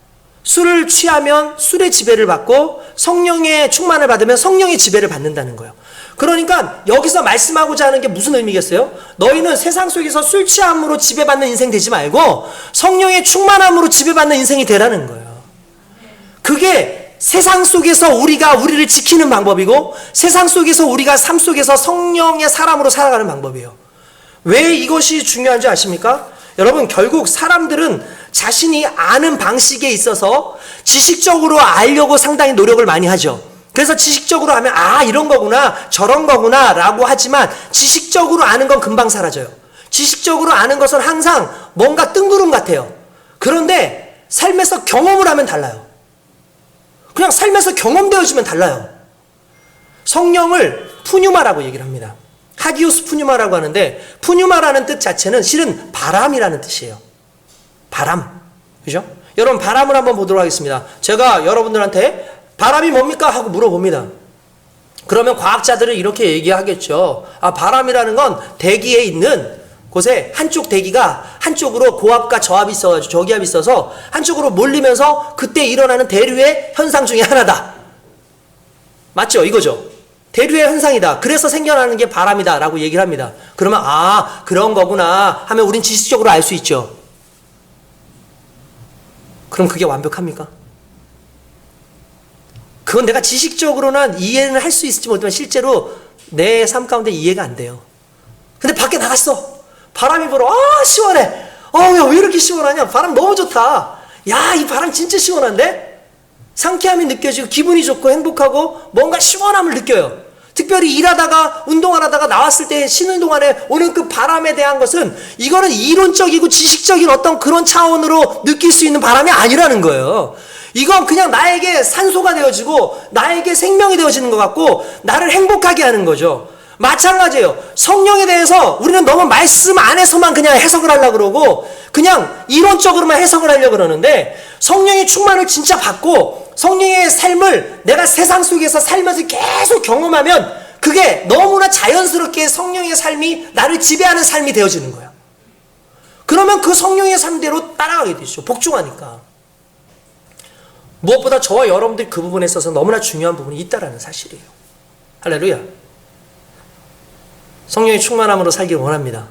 술을 취하면 술의 지배를 받고 성령의 충만을 받으면 성령의 지배를 받는다는 거예요. 그러니까 여기서 말씀하고자 하는 게 무슨 의미겠어요? 너희는 세상 속에서 술 취함으로 지배받는 인생 되지 말고 성령의 충만함으로 지배받는 인생이 되라는 거예요. 그게 세상 속에서 우리를 지키는 방법이고, 세상 속에서 우리가 삶 속에서 성령의 사람으로 살아가는 방법이에요. 왜 이것이 중요한지 아십니까? 여러분, 결국 사람들은 자신이 아는 방식에 있어서 지식적으로 알려고 상당히 노력을 많이 하죠. 그래서 지식적으로 하면 이런 거구나 저런 거구나 라고 하지만 지식적으로 아는 건 금방 사라져요. 지식적으로 아는 것은 항상 뭔가 뜬구름 같아요. 그런데 삶에서 경험을 하면 달라요. 그냥 삶에서 경험되어지면 달라요. 성령을 푸뉴마라고 얘기를 합니다. 하기오스 푸뉴마라고 하는데 푸뉴마라는 뜻 자체는 실은 바람이라는 뜻이에요. 바람. 그죠? 여러분 바람을 한번 보도록 하겠습니다. 제가 여러분들한테 바람이 뭡니까? 하고 물어봅니다. 그러면 과학자들은 이렇게 얘기하겠죠. 바람이라는 건 대기에 있는 곳에 한쪽 대기가 한쪽으로 고압과 저압이 있어가지고 저기압이 있어서 한쪽으로 몰리면서 그때 일어나는 대류의 현상 중에 하나다. 맞죠? 이거죠. 대류의 현상이다. 그래서 생겨나는 게 바람이다 라고 얘기를 합니다. 그러면 그런 거구나 하면 우린 지식적으로 알 수 있죠. 그럼 그게 완벽합니까? 그건 내가 지식적으로는 이해는 할 수 있을지 모르지만 실제로 내 삶 가운데 이해가 안 돼요. 근데 밖에 나갔어. 바람이 불어. 시원해. 야, 왜 이렇게 시원하냐? 바람 너무 좋다. 야, 이 바람 진짜 시원한데? 상쾌함이 느껴지고 기분이 좋고 행복하고 뭔가 시원함을 느껴요. 특별히 일하다가 운동하다가 나왔을 때 쉬는 동안에 오는 그 바람에 대한 것은 이거는 이론적이고 지식적인 어떤 그런 차원으로 느낄 수 있는 바람이 아니라는 거예요. 이건 그냥 나에게 산소가 되어지고 나에게 생명이 되어지는 것 같고 나를 행복하게 하는 거죠. 마찬가지예요. 성령에 대해서 우리는 너무 말씀 안에서만 그냥 해석을 하려고 그러고 그냥 이론적으로만 해석을 하려고 그러는데 성령의 충만을 진짜 받고 성령의 삶을 내가 세상 속에서 살면서 계속 경험하면 그게 너무나 자연스럽게 성령의 삶이 나를 지배하는 삶이 되어지는 거예요. 그러면 그 성령의 삶대로 따라가게 되죠. 복종하니까. 무엇보다 저와 여러분들이 그 부분에 있어서 너무나 중요한 부분이 있다라는 사실이에요. 할렐루야. 성령의 충만함으로 살기를 원합니다.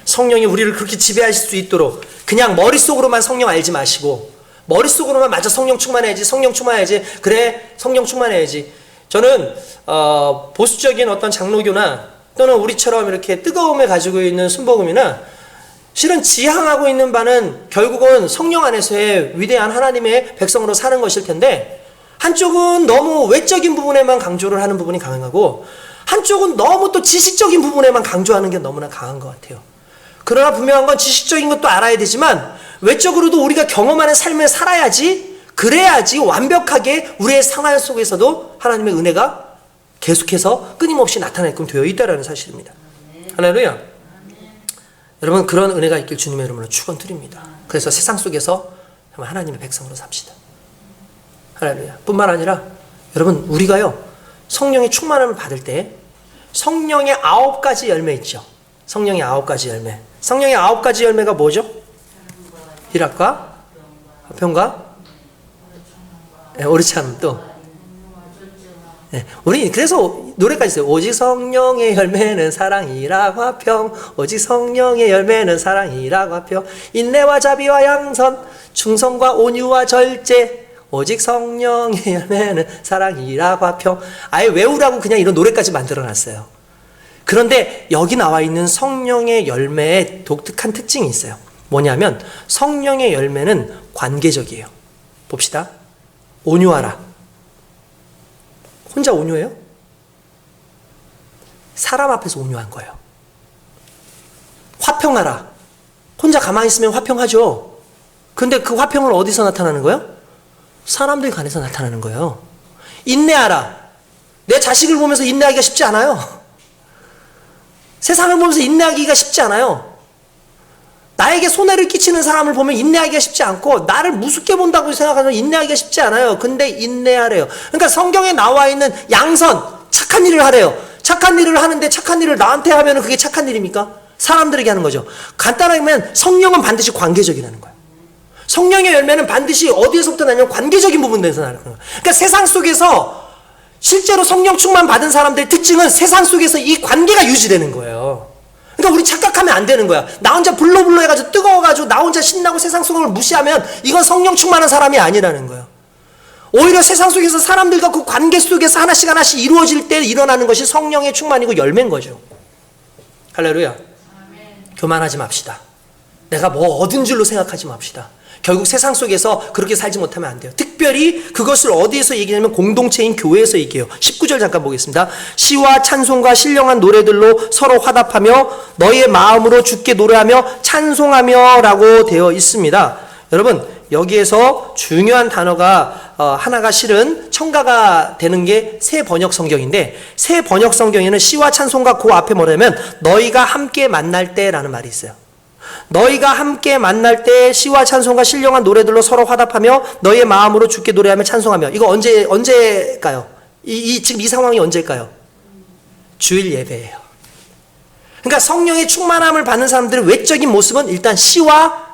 성령이 우리를 그렇게 지배하실 수 있도록 그냥 머릿속으로만 성령 알지 마시고 머릿속으로만 맞아 성령 충만해야지 성령 충만해야지 그래 성령 충만해야지. 저는 보수적인 어떤 장로교나 또는 우리처럼 이렇게 뜨거움을 가지고 있는 순복음이나 실은 지향하고 있는 바는 결국은 성령 안에서의 위대한 하나님의 백성으로 사는 것일 텐데 한쪽은 너무 외적인 부분에만 강조를 하는 부분이 강하고 한쪽은 너무 또 지식적인 부분에만 강조하는 게 너무나 강한 것 같아요. 그러나 분명한 건 지식적인 것도 알아야 되지만 외적으로도 우리가 경험하는 삶을 살아야지 그래야지 완벽하게 우리의 상황 속에서도 하나님의 은혜가 계속해서 끊임없이 나타나게끔 되어 있다는 사실입니다. 할렐루야. 여러분 그런 은혜가 있길 주님의 이름으로 축원드립니다. 그래서 세상 속에서 하나님의 백성으로 삽시다. 할렐루야. 뿐만 아니라 여러분 우리가요 성령의 충만함을 받을 때 성령의 9가지 열매 있죠. 성령의 9가지 열매. 성령의 9가지 열매가 뭐죠? 희락과 화평과 옳지 않음 또 우리 그래서 노래까지 있어요. 오직 성령의 열매는 사랑이라 화평 오직 성령의 열매는 사랑이라 화평 인내와 자비와 양선 충성과 온유와 절제 오직 성령의 열매는 사랑이라 화평. 아예 외우라고 그냥 이런 노래까지 만들어놨어요. 그런데 여기 나와 있는 성령의 열매의 독특한 특징이 있어요. 뭐냐면 성령의 열매는 관계적이에요. 봅시다. 온유하라. 혼자 온유해요? 사람 앞에서 온유한 거예요. 화평하라. 혼자 가만히 있으면 화평하죠. 근데 그 화평은 어디서 나타나는 거예요? 사람들 간에서 나타나는 거예요. 인내하라. 내 자식을 보면서 인내하기가 쉽지 않아요. 세상을 보면서 인내하기가 쉽지 않아요. 나에게 손해를 끼치는 사람을 보면 인내하기가 쉽지 않고 나를 무섭게 본다고 생각하면 인내하기가 쉽지 않아요. 근데 인내하래요. 그러니까 성경에 나와 있는 양선, 착한 일을 하래요. 착한 일을 하는데 착한 일을 나한테 하면 그게 착한 일입니까? 사람들에게 하는 거죠. 간단하게 하면 성령은 반드시 관계적이라는 거예요. 성령의 열매는 반드시 어디에서부터 나냐면 관계적인 부분에서 나는 거예요. 그러니까 세상 속에서 실제로 성령 충만 받은 사람들의 특징은 세상 속에서 이 관계가 유지되는 거예요. 그러니까 우리 착각하면 안 되는 거야. 나 혼자 불러불러 해가지고 뜨거워가지고 나 혼자 신나고 세상 속을 무시하면 이건 성령 충만한 사람이 아니라는 거예요. 오히려 세상 속에서 사람들과 그 관계 속에서 하나씩 하나씩 이루어질 때 일어나는 것이 성령의 충만이고 열매인 거죠. 할렐루야. 교만하지 맙시다. 내가 뭐 얻은 줄로 생각하지 맙시다. 결국 세상 속에서 그렇게 살지 못하면 안 돼요. 특별히 그것을 어디에서 얘기하냐면 공동체인 교회에서 얘기해요. 19절 잠깐 보겠습니다. 시와 찬송과 신령한 노래들로 서로 화답하며 너희의 마음으로 주께 노래하며 찬송하며 라고 되어 있습니다. 여러분, 여기에서 중요한 단어가 하나가 실은 첨가가 되는 게 새 번역 성경인데, 새 번역 성경에는 시와 찬송과 그 앞에 뭐냐면 너희가 함께 만날 때라는 말이 있어요. 너희가 함께 만날 때 시와 찬송과 신령한 노래들로 서로 화답하며 너희의 마음으로 주께 노래하며 찬송하며. 이거 언제일까요? 지금 이 상황이 언제일까요? 주일 예배예요. 그러니까 성령의 충만함을 받는 사람들의 외적인 모습은 일단 시와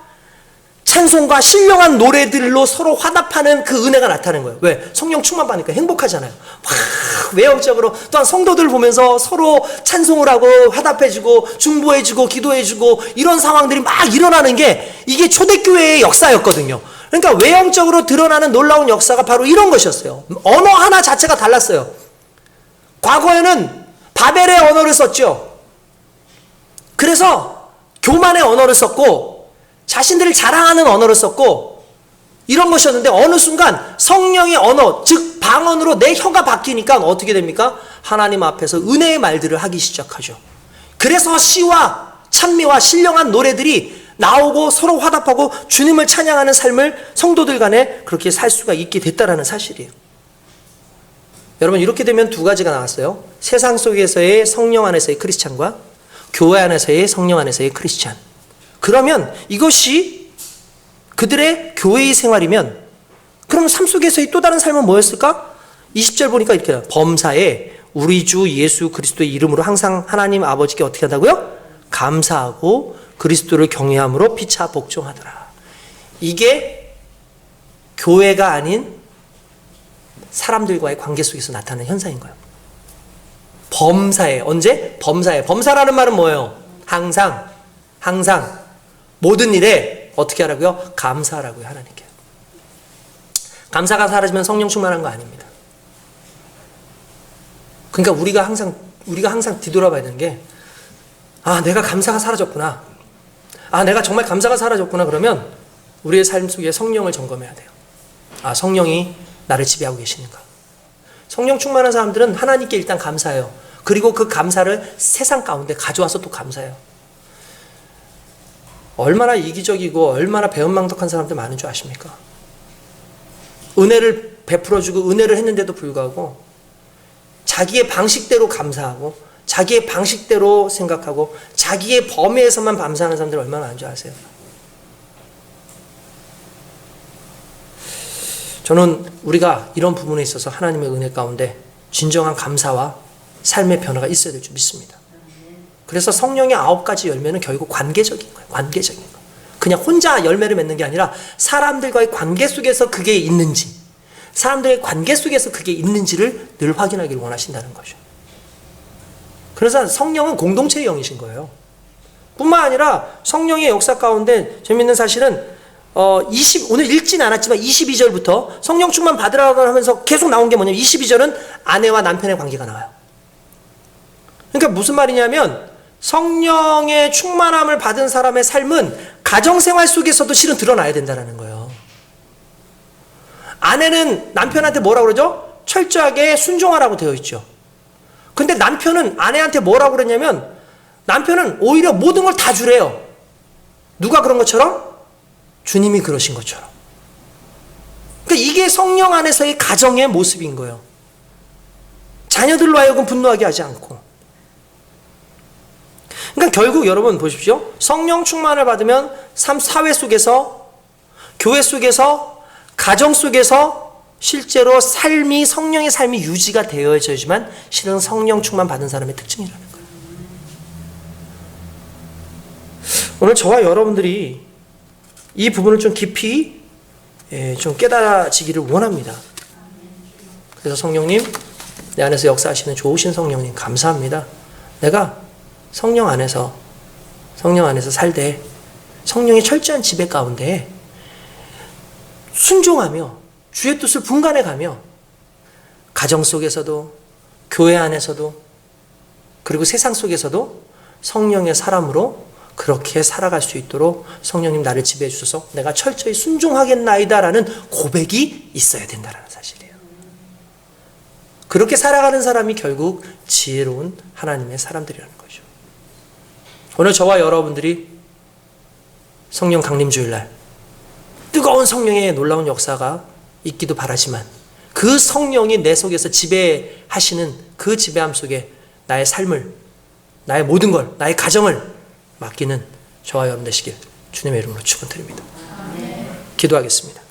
찬송과 신령한 노래들로 서로 화답하는 그 은혜가 나타나는 거예요. 왜? 성령 충만 받으니까 행복하잖아요. 막 외형적으로 또한 성도들 보면서 서로 찬송을 하고 화답해주고 중보해주고 기도해주고 이런 상황들이 막 일어나는 게 이게 초대교회의 역사였거든요. 그러니까 외형적으로 드러나는 놀라운 역사가 바로 이런 것이었어요. 언어 하나 자체가 달랐어요. 과거에는 바벨의 언어를 썼죠. 그래서 교만의 언어를 썼고 자신들을 자랑하는 언어를 썼고 이런 것이었는데 어느 순간 성령의 언어, 즉 방언으로 내 혀가 바뀌니까 어떻게 됩니까? 하나님 앞에서 은혜의 말들을 하기 시작하죠. 그래서 시와 찬미와 신령한 노래들이 나오고 서로 화답하고 주님을 찬양하는 삶을 성도들 간에 그렇게 살 수가 있게 됐다라는 사실이에요. 여러분, 이렇게 되면 두 가지가 나왔어요. 세상 속에서의 성령 안에서의 크리스찬과 교회 안에서의 성령 안에서의 크리스찬. 그러면 이것이 그들의 교회의 생활이면 그럼 삶 속에서의 또 다른 삶은 뭐였을까? 20절 보니까 이렇게 해요. 범사에 우리 주 예수 그리스도의 이름으로 항상 하나님 아버지께 어떻게 한다고요? 감사하고 그리스도를 경외함으로 피차 복종하더라. 이게 교회가 아닌 사람들과의 관계 속에서 나타나는 현상인 거예요. 범사에, 언제? 범사에. 범사라는 말은 뭐예요? 항상 모든 일에 어떻게 하라고요? 감사하라고요, 하나님께. 감사가 사라지면 성령 충만한 거 아닙니다. 그러니까 우리가 항상 뒤돌아봐야 되는 게, 내가 감사가 사라졌구나. 내가 정말 감사가 사라졌구나. 그러면 우리의 삶 속에 성령을 점검해야 돼요. 성령이 나를 지배하고 계시는가. 성령 충만한 사람들은 하나님께 일단 감사해요. 그리고 그 감사를 세상 가운데 가져와서 또 감사해요. 얼마나 이기적이고 얼마나 배은망덕한 사람들 많은 줄 아십니까? 은혜를 베풀어주고 은혜를 했는데도 불구하고 자기의 방식대로 감사하고 자기의 방식대로 생각하고 자기의 범위에서만 감사하는 사람들 얼마나 많은 줄 아세요? 저는 우리가 이런 부분에 있어서 하나님의 은혜 가운데 진정한 감사와 삶의 변화가 있어야 될 줄 믿습니다. 그래서 성령의 9가지 열매는 결국 관계적인 거예요. 관계적인 거. 그냥 혼자 열매를 맺는 게 아니라 사람들과의 관계 속에서 그게 있는지, 사람들의 관계 속에서 그게 있는지를 늘 확인하기를 원하신다는 거죠. 그래서 성령은 공동체의 영이신 거예요. 뿐만 아니라 성령의 역사 가운데 재밌는 사실은 오늘 읽진 않았지만 22절부터 성령 충만 받으라고 하면서 계속 나온 게 뭐냐면 22절은 아내와 남편의 관계가 나와요. 그러니까 무슨 말이냐면 성령의 충만함을 받은 사람의 삶은 가정생활 속에서도 실은 드러나야 된다는 거예요. 아내는 남편한테 뭐라고 그러죠? 철저하게 순종하라고 되어 있죠. 근데 남편은 아내한테 뭐라고 그러냐면 남편은 오히려 모든 걸 다 주래요. 누가 그런 것처럼? 주님이 그러신 것처럼. 그러니까 이게 성령 안에서의 가정의 모습인 거예요. 자녀들로 하여금 분노하게 하지 않고. 그러니까 결국 여러분 보십시오. 성령 충만을 받으면 사회 속에서, 교회 속에서, 가정 속에서 실제로 성령의 삶이 유지가 되어져야지만 실은 성령 충만 받은 사람의 특징이라는 거예요. 오늘 저와 여러분들이 이 부분을 좀 깊이 좀 깨달아지기를 원합니다. 그래서 성령님, 내 안에서 역사하시는 좋으신 성령님 감사합니다. 내가 성령 안에서 살되 성령의 철저한 지배 가운데 순종하며 주의 뜻을 분간해가며 가정 속에서도 교회 안에서도 그리고 세상 속에서도 성령의 사람으로 그렇게 살아갈 수 있도록 성령님 나를 지배해 주셔서 내가 철저히 순종하겠나이다라는 고백이 있어야 된다는 사실이에요. 그렇게 살아가는 사람이 결국 지혜로운 하나님의 사람들이라는 거죠. 오늘 저와 여러분들이 성령 강림주일날 뜨거운 성령의 놀라운 역사가 있기도 바라지만 그 성령이 내 속에서 지배하시는 그 지배함 속에 나의 삶을, 나의 모든 걸, 나의 가정을 맡기는 저와 여러분 되시길 주님의 이름으로 축원드립니다. 기도하겠습니다.